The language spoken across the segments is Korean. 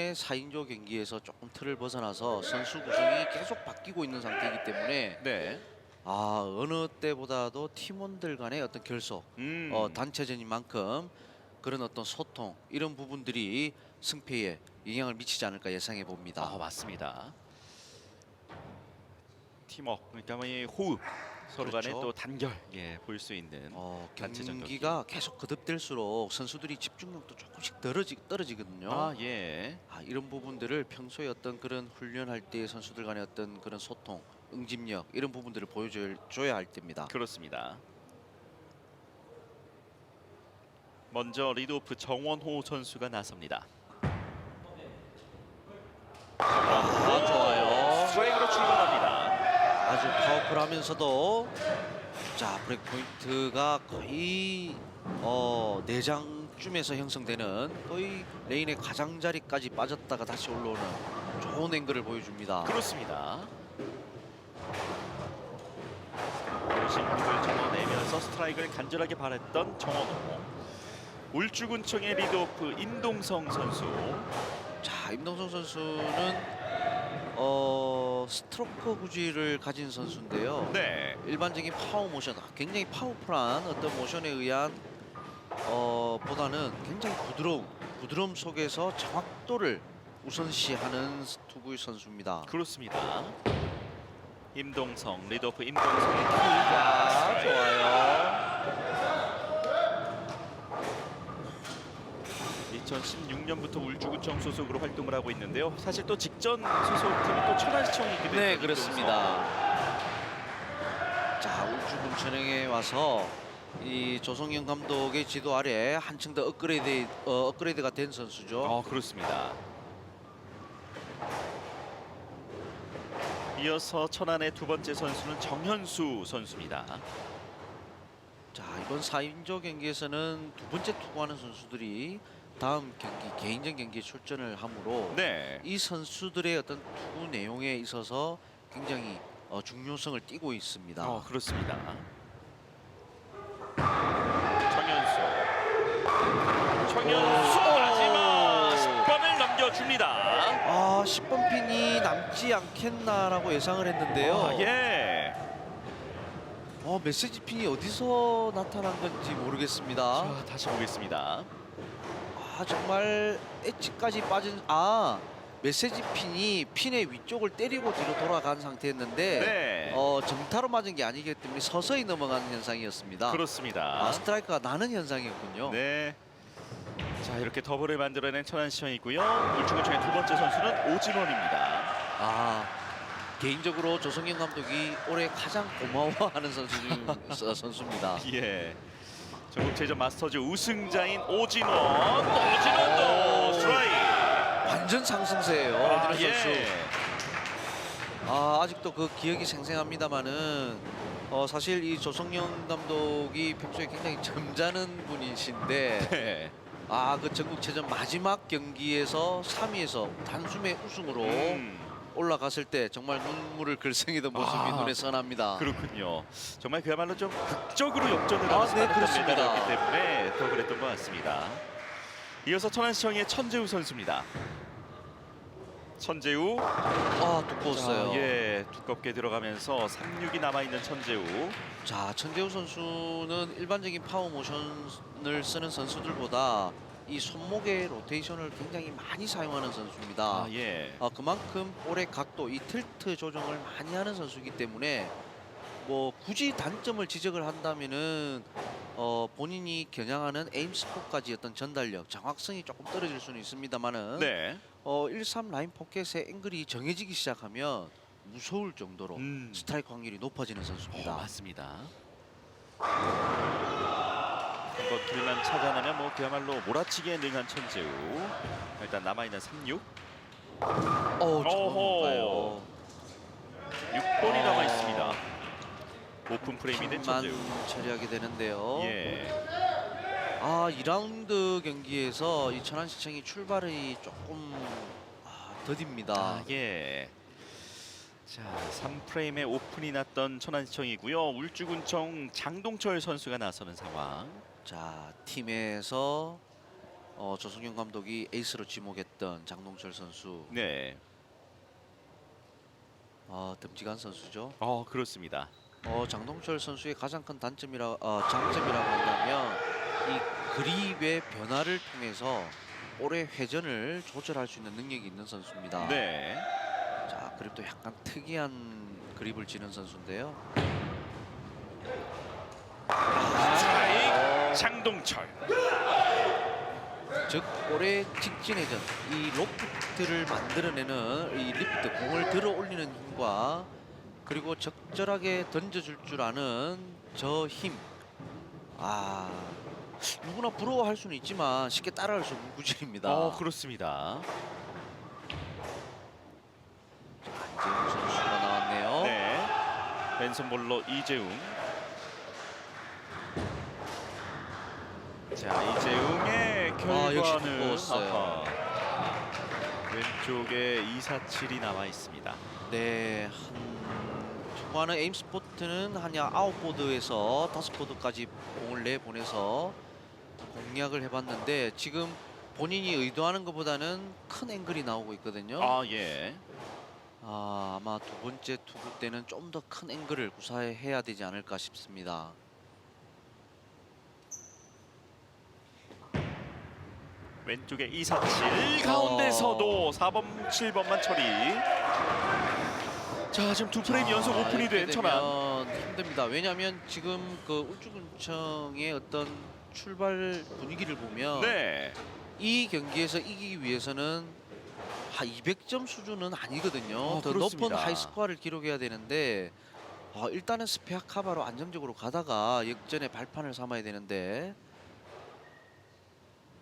이번에 4인조 경기에서 조금 틀을 벗어나서 선수 구성이 계속 바뀌고 있는 상태이기 때문에 네. 어느 때보다도 팀원들 간의 어떤 결속, 단체전인 만큼 그런 어떤 소통 이런 부분들이 승패에 영향을 미치지 않을까 예상해 봅니다. 맞습니다. 팀워크, 그러니까 뭐 이 호흡, 서로 간의 그렇죠. 또 단결, 볼 수 있는 단체전 경기. 경기가 계속 거듭될수록 선수들이 집중력도 조금씩 떨어지거든요. 예. 이런 부분들을 평소에 어떤 그런 훈련할 때 선수들 간의 어떤 그런 소통, 응집력 이런 부분들을 보여줘야 할 때입니다. 그렇습니다. 먼저 리드오프 정원호 선수가 나섭니다. 좋아요. 스트라이크로 출발합니다. 아주 파워풀하면서도 자 브레이크 포인트가 거의 4장쯤에서 형성되는 거의 레인의 가장자리까지 빠졌다가 다시 올라오는 좋은 앵글을 보여줍니다. 그렇습니다. 심리를 전어내면서 스트라이크를 간절하게 바랬던 정원호. 울주군청의 리드오프 임동성 선수. 자 임동성 선수는 스트로크 구질을 가진 선수인데요. 네. 일반적인 파워 모션, 굉장히 파워풀한 어떤 모션에 의한 보다는 굉장히 부드러움 속에서 정확도를 우선시하는 투구의 선수입니다. 그렇습니다. 임동성, 리드오프 임동성의 좋아요. 2016년부터 울주군청 소속으로 활동을 하고 있는데요. 사실 또 직전 소속팀이 또 천안시청이기도 네, 했던 그렇습니다. 자, 울주군청에 와서 이 조성영 감독의 지도 아래 한층 더 업그레이드가 된 선수죠. 그렇습니다. 이어서 천안의 두 번째 선수는 정현수 선수입니다. 자, 이번 4인조 경기에서는 두 번째 투구하는 선수들이 다음 경기 개인전 경기에 출전을 하므로 네. 이 선수들의 어떤 투구 내용에 있어서 굉장히 중요성을 띠고 있습니다. 그렇습니다. 정현수 마지막 10번을 넘겨줍니다. 10번 핀이 남지 않겠나라고 예상을 했는데요. 예. 메시지 핀이 어디서 나타난 건지 모르겠습니다. 자, 다시 보겠습니다. 정말 엣지까지 빠진 메시지 핀이 핀의 위쪽을 때리고 뒤로 돌아간 상태였는데 네. 정타로 맞은 게 아니기 때문에 서서히 넘어가는 현상이었습니다. 그렇습니다. 스트라이크가 나는 현상이었군요. 네. 자, 이렇게 더블을 만들어낸 천안시청이고요. 울주군청의 두 번째 선수는 오진원입니다. 개인적으로 조성영 감독이 올해 가장 고마워하는 선수 중 선수입니다. 예. 전국체전 마스터즈 우승자인 오진원도 스트라이크. 완전 상승세예요. 오진원 예. 선수. 아직도 그 기억이 생생합니다만은 사실 이 조성영 감독이 평소에 굉장히 점잖은 분이신데 네. 그 전국체전 마지막 경기에서 3위에서 단숨에 우승으로 올라갔을 때 정말 눈물을 글썽이던 모습이 눈에 선합니다. 그렇군요. 정말 그야말로 좀 극적으로 역전을 하면서 네, 따냈던 그렇습니다. 메달이었기 때문에 더 그랬던 것 같습니다. 이어서 천안시청의 천재우 선수입니다. 천재우 두꺼웠어요. 두껍게 들어가면서 3-6이 남아있는 천재우. 자, 천재우 선수는 일반적인 파워 모션을 쓰는 선수들보다 이 손목의 로테이션을 굉장히 많이 사용하는 선수입니다. 그만큼 볼의 각도, 이 틸트 조정을 많이 하는 선수이기 때문에 뭐 굳이 단점을 지적을 한다면은 본인이 겨냥하는 에임 스포까지 어떤 전달력, 정확성이 조금 떨어질 수는 있습니다만은 1-3 라인 포켓의 앵글이 정해지기 시작하면 무서울 정도로 스트라이크 확률이 높아지는 선수입니다. 맞습니다. 것들만 찾아내면 그야말로 몰아치기에 능한 천재우. 일단 남아있는 3-6. 좋은가요? 6번이 남아있습니다. 오픈 프레임이 된 천재우. 처리하게 되는데요. 2라운드 경기에서 이 천안시청이 출발이 조금 더딥니다. 자, 3프레임에 오픈이 났던 천안시청이고요. 울주군청 장동철 선수가 나서는 상황. 자, 팀에서 조성경 감독이 에이스로 지목했던 장동철 선수. 네. 듬직한 선수죠. 그렇습니다. 장동철 선수의 가장 큰 장점이라고 한다면 이 그립의 변화를 통해서 볼의 회전을 조절할 수 있는 능력이 있는 선수입니다. 네. 자, 그립도 약간 특이한 그립을 지는 선수인데요. 스트라이크 장동철. 즉 볼의 직진 회전, 이 로프트를 만들어내는 이 리프트, 공을 들어 올리는 힘과 그리고 적절하게 던져줄 줄 아는 저 힘. 누구나 부러워할 수는 있지만 쉽게 따라할 수 없는 구질입니다. 그렇습니다. 이재웅 선수가 나왔네요. 네. 왼손 볼로 이재웅. 자, 이재웅의 역시 결과는 두꺼웠어요. 왼쪽에 247이 남아 있습니다. 네, 투구하는 에임스포트는 한 9보드에서 5보드까지 공을 내보내서 공략을 해봤는데 지금 본인이 의도하는 것보다는 큰 앵글이 나오고 있거든요. 예. 아마 두 번째 투구 때는 좀 더 큰 앵글을 구사해야 되지 않을까 싶습니다. 왼쪽에 247 가운데서도 4번, 7번만 처리. 자, 지금 두 프레임 연속 오픈이 된 천안. 힘듭니다. 왜냐하면 지금 그 울주군청의 어떤 출발 분위기를 보면 네. 이 경기에서 이기기 위해서는 한 200점 수준은 아니거든요. 더 그렇습니다. 높은 하이스코어를 기록해야 되는데 일단은 스페어 카바로 안정적으로 가다가 역전의 발판을 삼아야 되는데,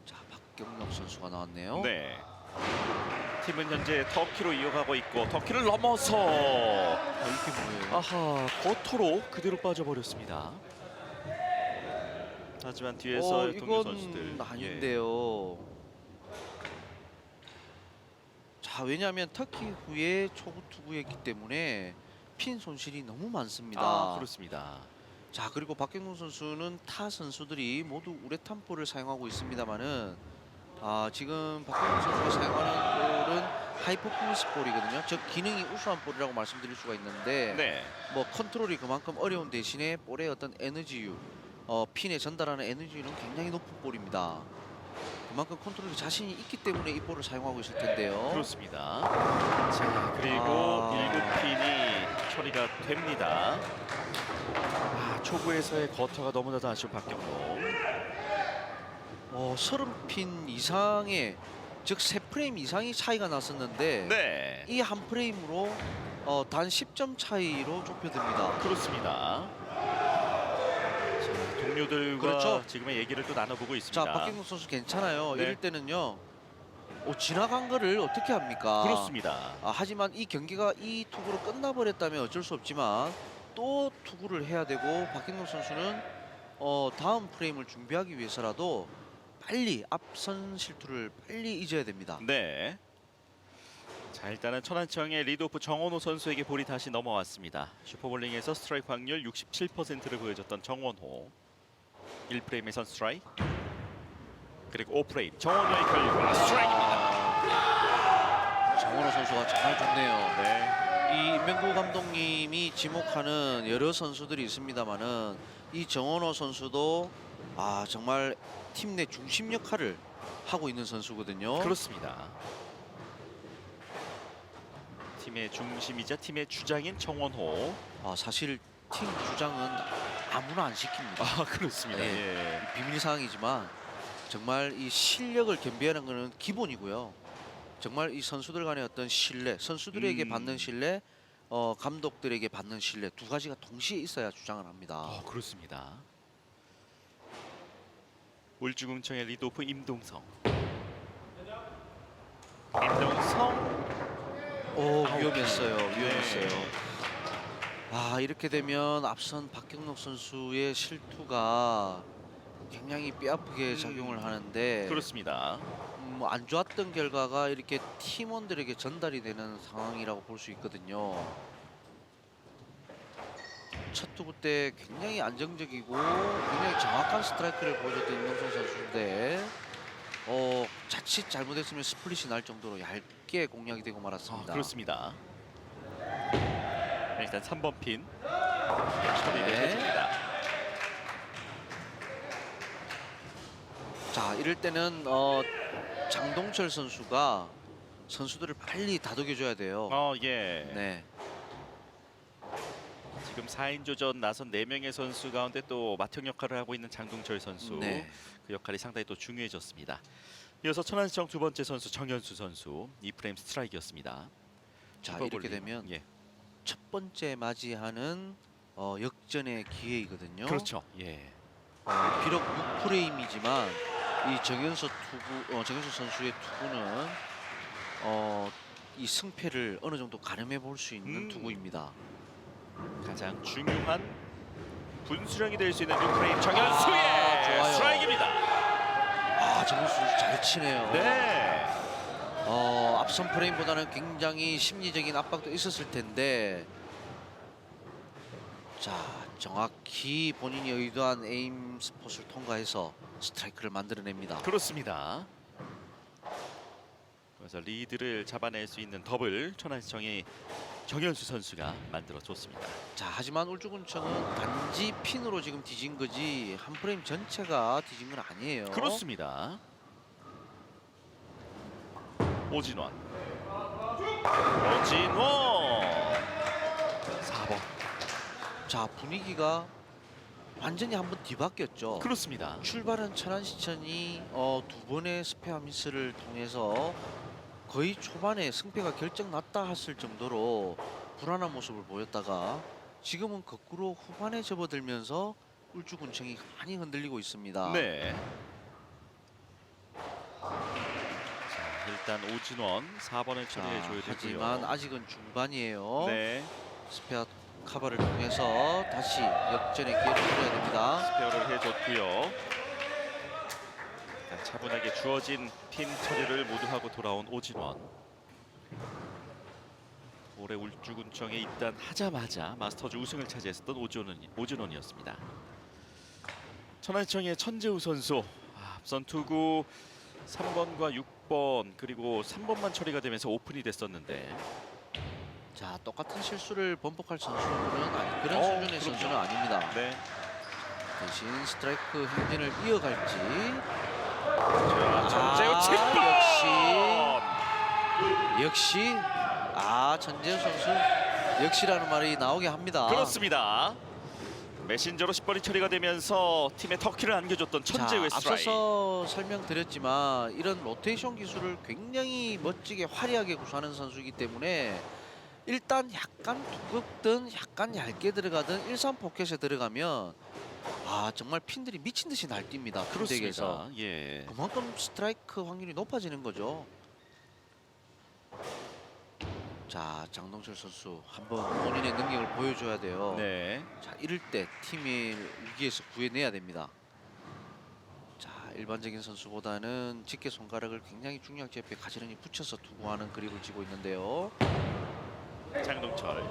자, 박경록 선수가 나왔네요. 네. 팀은 현재 터키로 이어가고 있고 터키를 넘어서 이게 뭐예요? 거토로 그대로 빠져버렸습니다. 하지만 뒤에서 동료 선수들 이건 아닌데요. 자, 왜냐하면 터키 후에 초구 투구였기 때문에 핀 손실이 너무 많습니다. 그렇습니다. 자, 그리고 박경록 선수는 타 선수들이 모두 우레탄 볼을 사용하고 있습니다만은 지금 박경록 선수가 사용하는 볼은 하이 퍼포먼스 볼이거든요. 즉 기능이 우수한 볼이라고 말씀드릴 수가 있는데 네. 뭐 컨트롤이 그만큼 어려운 대신에 볼의 어떤 에너지유, 핀에 전달하는 에너지유는 굉장히 높은 볼입니다. 그만큼 컨트롤이 자신이 있기 때문에 이 볼을 사용하고 있을 텐데요. 그렇습니다. 자, 그리고 7핀이 처리가 됩니다. 초구에서의 거터가 너무나도 아쉬운 박경록. 30핀 이상의, 즉 3프레임 이상이 차이가 났었는데 네. 이 한 프레임으로 단 10점 차이로 좁혀듭니다. 그렇습니다. 자, 동료들과 그렇죠. 지금의 얘기를 또 나눠보고 있습니다. 자, 박경록 선수 괜찮아요. 네. 이럴 때는요. 지나간 거를 어떻게 합니까? 그렇습니다. 하지만 이 경기가 이 투구로 끝나버렸다면 어쩔 수 없지만 또 투구를 해야 되고, 박경록 선수는 다음 프레임을 준비하기 위해서라도 빨리 앞선 실투를 빨리 잊어야 됩니다. 네. 자, 일단은 천안청의 리드오프 정원호 선수에게 볼이 다시 넘어왔습니다. 슈퍼볼링에서 스트라이크 확률 67%를 보여줬던 정원호. 1프레임에선 스트라이크. 그리고 5프레임 정원호의 결과 스트라이크입니다. 정원호 선수가 정말 좋네요. 네. 이 임명구 감독님이 지목하는 여러 선수들이 있습니다만은 이 정원호 선수도 정말 팀 내 중심 역할을 하고 있는 선수거든요. 그렇습니다. 팀의 중심이자 팀의 주장인 정원호. 사실 팀 주장은 아무나 안 시킵니다. 그렇습니다. 예. 비밀 사항이지만 정말 이 실력을 겸비하는 것은 기본이고요. 정말 이 선수들 간의 어떤 신뢰, 선수들에게 받는 신뢰, 감독들에게 받는 신뢰, 두 가지가 동시에 있어야 주장을 합니다. 그렇습니다. 울주군청의 리드오프 임동성. 위험했어요. 위험했어요. 네. 이렇게 되면 앞선 박경록 선수의 실투가 굉장히 뼈아프게 작용을 하는데, 그렇습니다. 안 좋았던 결과가 이렇게 팀원들에게 전달이 되는 상황이라고 볼 수 있거든요. 첫 투구 때 굉장히 안정적이고 굉장히 정확한 스트라이크를 보여줬던 임동성 선수인데, 자칫 잘못했으면 스플릿이 날 정도로 얇게 공략이 되고 말았습니다. 그렇습니다. 일단 3번 핀 처리를 네. 해줍니다. 자, 이럴 때는 장동철 선수가 선수들을 빨리 다독여줘야 돼요. 예. 네. 지금 4인조전 나선 4명의 선수 가운데 또 맏형 역할을 하고 있는 장동철 선수. 네. 그 역할이 상당히 또 중요해졌습니다. 이어서 천안시청 두 번째 선수 정현수 선수 2프레임 스트라이크였습니다. 자, 이렇게 되면 예. 첫 번째 맞이하는 역전의 기회이거든요. 그렇죠. 예. 비록 6프레임이지만 이 정현수 선수의 투구는 이 승패를 어느 정도 가늠해 볼 수 있는 투구입니다. 가장 중요한 분수령이 될 수 있는 6프레임 정현수의 좋아요. 스트라이크입니다. 정현수 잘 치네요. 네. 앞선 프레임보다는 굉장히 심리적인 압박도 있었을 텐데, 자, 정확히 본인이 의도한 에임 스폿을 통과해서 스트라이크를 만들어냅니다. 그렇습니다. 그래서 리드를 잡아낼 수 있는 더블 천안시청이 정현수 선수가 만들어줬습니다. 자, 하지만 울주군청은 단지 핀으로 지금 뒤진 거지 한 프레임 전체가 뒤진 건 아니에요. 그렇습니다. 오진원 4번. 자, 분위기가 완전히 한번 뒤바뀌었죠. 그렇습니다. 출발한 천안시청이 두 번의 스페어 미스를 통해서 거의 초반에 승패가 결정났다 했을 정도로 불안한 모습을 보였다가 지금은 거꾸로 후반에 접어들면서 울주군청이 많이 흔들리고 있습니다. 네. 자, 일단 오진원 4번을 처리해줘야 되고요. 하지만 아직은 중반이에요. 네. 스페어 커버를 통해서 다시 역전의 기회를 노려야 됩니다. 스페어를 해줬고요. 차분하게 주어진 핀 처리를 모두 하고 돌아온 오진원. 올해 울주군청에 입단하자마자 마스터즈 우승을 차지했었던 오진원이었습니다. 천안시청의 천재우 선수 앞선 투구 3번과 6번 그리고 3번만 처리가 되면서 오픈이 됐었는데, 자, 똑같은 실수를 번복할 선수는 그런 수준의 그럼요. 선수는 아닙니다. 네. 대신 스트라이크 행진을 이어갈지. 자, 천재우 7번. 역시 천재우 선수 역시라는 말이 나오게 합니다. 그렇습니다. 메신저로 10번이 처리가 되면서 팀에 터키를 안겨줬던 천재우의 스트라이크. 앞서서 설명드렸지만 이런 로테이션 기술을 굉장히 멋지게 화려하게 구사하는 선수이기 때문에 일단 약간 두껍든 약간 얇게 들어가든 1-3 포켓에 들어가면 정말 핀들이 미친 듯이 날뜁니다. 그렇습니다. 예. 그만큼 스트라이크 확률이 높아지는 거죠. 자, 장동철 선수 한번 본인의 능력을 보여줘야 돼요. 네. 자, 이럴 때 팀을 위기에서 구해내야 됩니다. 자, 일반적인 선수보다는 직계 손가락을 굉장히 중량제 옆에 가지런히 붙여서 투구하는 그립을 쥐고 있는데요. 장동철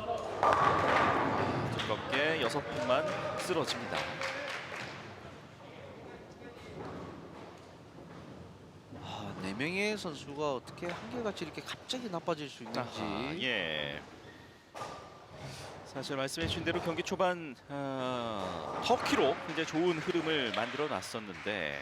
두껍게 6핀만 쓰러집니다. 네 명의 선수가 어떻게 한결같이 이렇게 갑자기 나빠질 수 있는지. 예. 사실 말씀해 주신 대로 경기 초반 터키로 굉장히 좋은 흐름을 만들어 놨었는데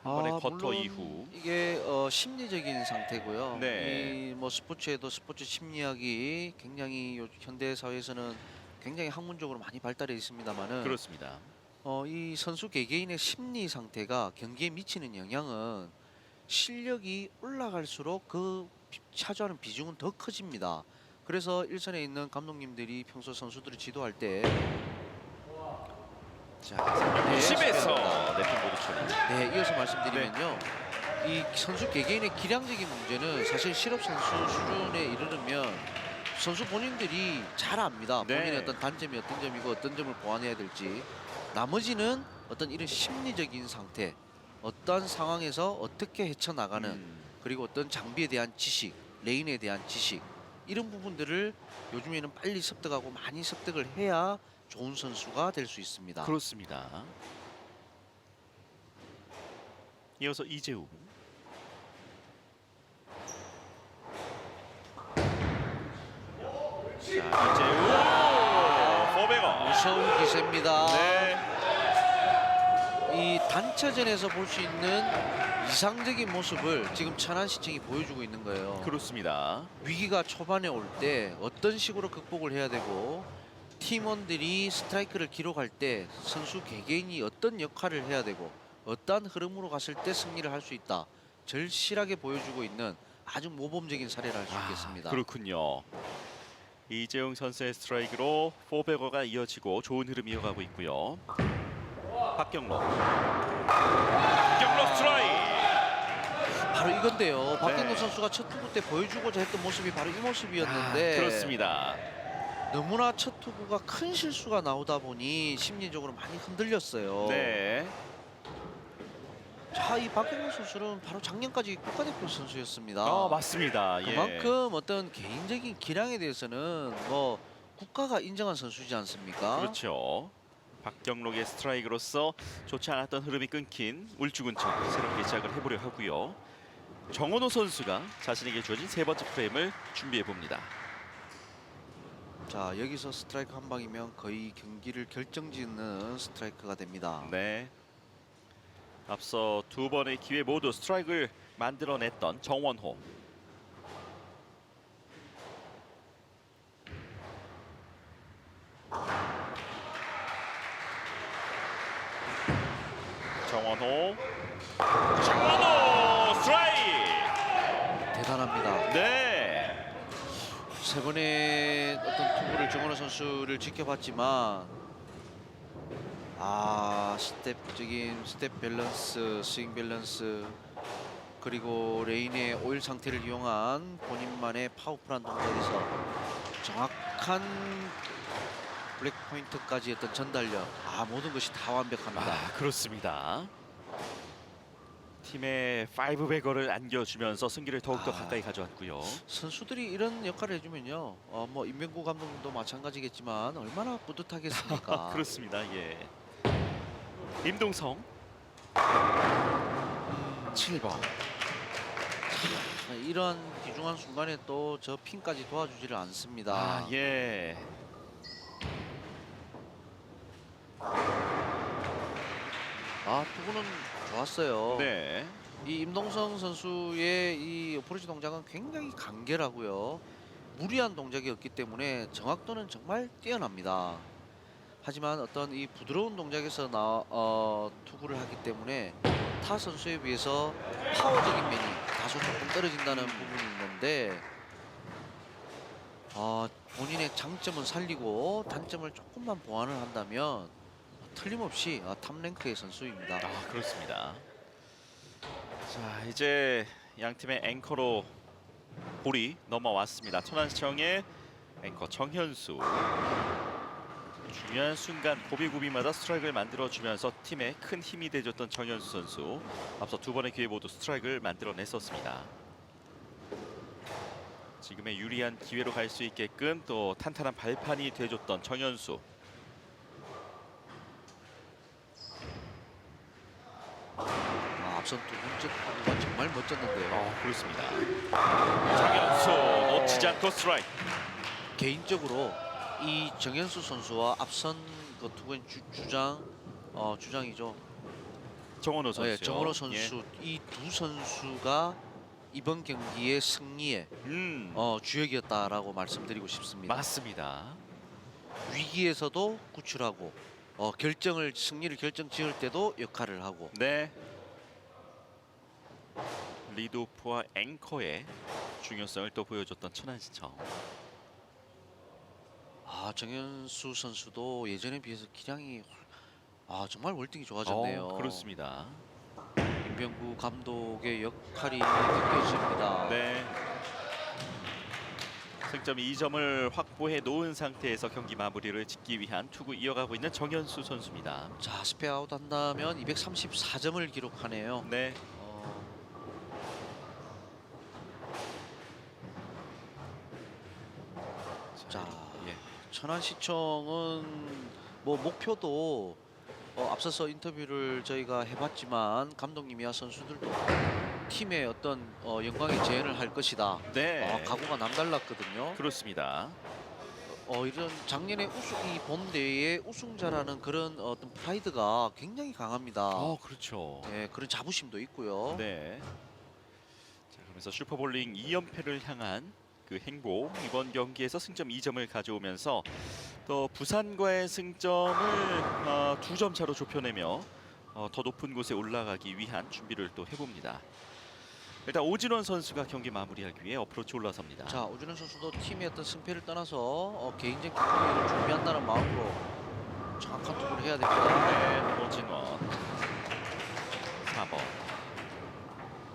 한 번의 쿼터 물론 이후 이게 심리적인 상태고요. 네. 이 스포츠에도 스포츠 심리학이 굉장히 현대 사회에서는 굉장히 학문적으로 많이 발달해 있습니다만은 그렇습니다. 이 선수 개개인의 심리 상태가 경기에 미치는 영향은 실력이 올라갈수록 그 차지하는 비중은 더 커집니다. 그래서 일선에 있는 감독님들이 평소 선수들을 지도할 때 자, 90에서 네핀 모두 처리. 네, 이어서 말씀드리면요. 이 선수 개개인의 기량적인 문제는 사실 실업 선수 수준에 이르려면 선수 본인들이 잘 압니다. 네. 본인의 어떤 단점이 어떤 점이고 어떤 점을 보완해야 될지. 나머지는 어떤 이런 심리적인 상태, 어떤 상황에서 어떻게 헤쳐나가는 그리고 어떤 장비에 대한 지식, 레인에 대한 지식 이런 부분들을 요즘에는 빨리 습득하고 많이 습득을 해야 좋은 선수가 될 수 있습니다. 그렇습니다. 이어서 이재우. 자, 이재우 포베거. 무서운 기세입니다. 네. 이 단체전에서 볼 수 있는 이상적인 모습을 지금 천안시청이 보여주고 있는 거예요. 그렇습니다. 위기가 초반에 올 때 어떤 식으로 극복을 해야 되고 팀원들이 스트라이크를 기록할 때 선수 개개인이 어떤 역할을 해야 되고 어떠한 흐름으로 갔을 때 승리를 할 수 있다. 절실하게 보여주고 있는 아주 모범적인 사례를 할 수 있겠습니다. 그렇군요. 이재용 선수의 스트라이크로 포베거가 이어지고 좋은 흐름 이어가고 있고요. 박경록. 박경록 스트라이크. 바로 이건데요. 네. 박경록 선수가 첫 투구 때 보여주고자 했던 모습이 바로 이 모습이었는데 그렇습니다. 너무나 첫 투구가 큰 실수가 나오다 보니 심리적으로 많이 흔들렸어요. 네. 자, 이 박경록 선수는 바로 작년까지 국가대표 선수였습니다. 맞습니다. 그만큼 어떤 개인적인 기량에 대해서는 뭐 국가가 인정한 선수지 않습니까? 그렇죠. 박경록의 스트라이크로서 좋지 않았던 흐름이 끊긴 울주군청 새롭게 시작을 해보려 하고요. 정원호 선수가 자신에게 주어진 세 번째 프레임을 준비해 봅니다. 자, 여기서 스트라이크 한 방이면 거의 경기를 결정짓는 스트라이크가 됩니다. 네. 앞서 두 번의 기회 모두 스트라이크를 만들어냈던 정원호. 정원호 스트라이크. 대단합니다. 네. 세 번의 어떤 투구를 정원호 선수를 지켜봤지만 스텝적인 스텝 밸런스, 스윙 밸런스 그리고 레인의 오일 상태를 이용한 본인만의 파워풀한 동작에서 정확한 블랙 포인트까지 어떤 전달력 모든 것이 다 완벽합니다. 그렇습니다. 팀의 5베거를 안겨주면서 승기를 더욱더 가까이 가져왔고요. 선수들이 이런 역할을 해주면요, 뭐 임병구 감독도 마찬가지겠지만 얼마나 뿌듯하겠습니까? 그렇습니다. 예. 임동성 7번. 이런 귀중한 순간에 또 저 핀까지 도와주지를 않습니다. 예. 투구는 좋았어요. 네. 이 임동성 선수의 이 어프로치 동작은 굉장히 간결하고요. 무리한 동작이 없기 때문에 정확도는 정말 뛰어납니다. 하지만 어떤 이 부드러운 동작에서 투구를 하기 때문에 타 선수에 비해서 파워적인 면이 다소 조금 떨어진다는 부분이 있는데 본인의 장점은 살리고 단점을 조금만 보완을 한다면 틀림없이 탑랭크의 선수입니다. 그렇습니다. 자, 이제 양 팀의 앵커로 볼이 넘어왔습니다. 천안시청의 앵커 정현수. 중요한 순간 고비고비마다 스트라이크를 만들어주면서 팀에 큰 힘이 돼줬던 정현수 선수. 앞서 두 번의 기회 모두 스트라이크를 만들어냈었습니다. 지금의 유리한 기회로 갈 수 있게끔 또 탄탄한 발판이 돼줬던 정현수. 앞선 두 번째 타구가 정말 멋졌는데요. 그렇습니다. 정현수 놓치지 않고 스트라이크. 개인적으로 이 정현수 선수와 앞선 그 투구인 주장이죠. 정원호 선수. 네, 정원호 선수 이 두 선수가 이번 경기의 승리의 주역이었다라고 말씀드리고 싶습니다. 맞습니다. 위기에서도 구출하고 승리를 결정지을 때도 역할을 하고. 네. 리드오프와 앵커의 중요성을 또 보여줬던 천안시청. 정현수 선수도 예전에 비해서 기량이 정말 월등히 좋아졌네요. 그렇습니다. 임병구 감독의 역할이 느껴집니다. 네. 승점 2점을 확보해 놓은 상태에서 경기 마무리를 짓기 위한 투구 이어가고 있는 정현수 선수입니다. 자, 스페아웃 한다면 234점을 기록하네요. 네. 자, 천안시청은 뭐 목표도 앞서서 인터뷰를 저희가 해봤지만 감독님이야 선수들도 팀의 어떤 영광의 재현을 할 것이다. 네. 각오가 남달랐거든요. 그렇습니다. 이런 작년에 이 본 대회의 우승자라는 그런 어떤 프라이드가 굉장히 강합니다. 그렇죠. 네, 그런 자부심도 있고요. 네. 자, 그러면서 슈퍼볼링 2연패를 향한 그 행복, 이번 경기에서 승점 2점을 가져오면서 또 부산과의 승점을 2점 차로 좁혀내며 더 높은 곳에 올라가기 위한 준비를 또 해봅니다. 일단 오진원 선수가 경기 마무리하기 위해 어프로치 올라섭니다. 자, 오준현 선수도 팀의 어떤 승패를 떠나서 개인적 경기를 준비한다는 마음으로 정확한 투구를 해야 됩니다. 네, 오진원 4번.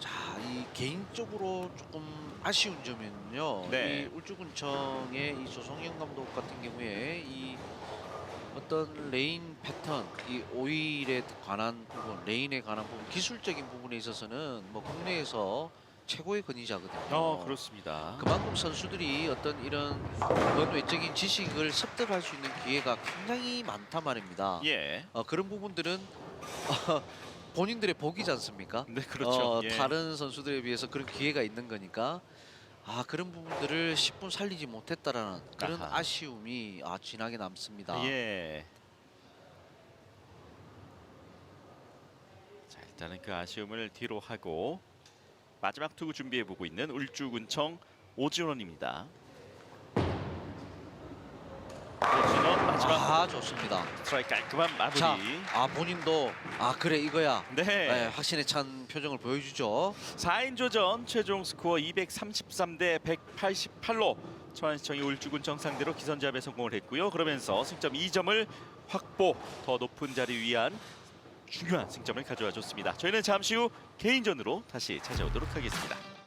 자, 이 개인적으로 조금 아쉬운 점은요. 네. 이 울주군청의 이 조성영 감독 같은 경우에 이 어떤 레인 패턴, 이 오일에 관한 부분, 레인에 관한 부분, 기술적인 부분에 있어서는 뭐 국내에서 최고의 권위자거든요. 그렇습니다. 그만큼 선수들이 어떤 이런 외적인 지식을 습득할 수 있는 기회가 굉장히 많단 말입니다. 예. 그런 부분들은 본인들의 복이지 않습니까? 네, 그렇죠. 예. 다른 선수들에 비해서 그런 기회가 있는 거니까 그런 부분들을 10분 살리지 못했다라는 그런 아하. 아쉬움이 진하게 남습니다. 예. 자, 일단은 그 아쉬움을 뒤로 하고 마지막 투구 준비해 보고 있는 울주군청 오진원입니다. 오진원 마지막 좋습니다. 스트라이크 깔끔한 마무리. 자, 본인도 그래 이거야. 네. 네, 확신에 찬 표정을 보여주죠. 4인조전 최종 스코어 233대 188로 천안시청이 울주군청 상대로 기선제압에 성공을 했고요. 그러면서 승점 2점을 확보, 더 높은 자리 위한 중요한 승점을 가져와 줬습니다. 저희는 잠시 후 개인전으로 다시 찾아오도록 하겠습니다.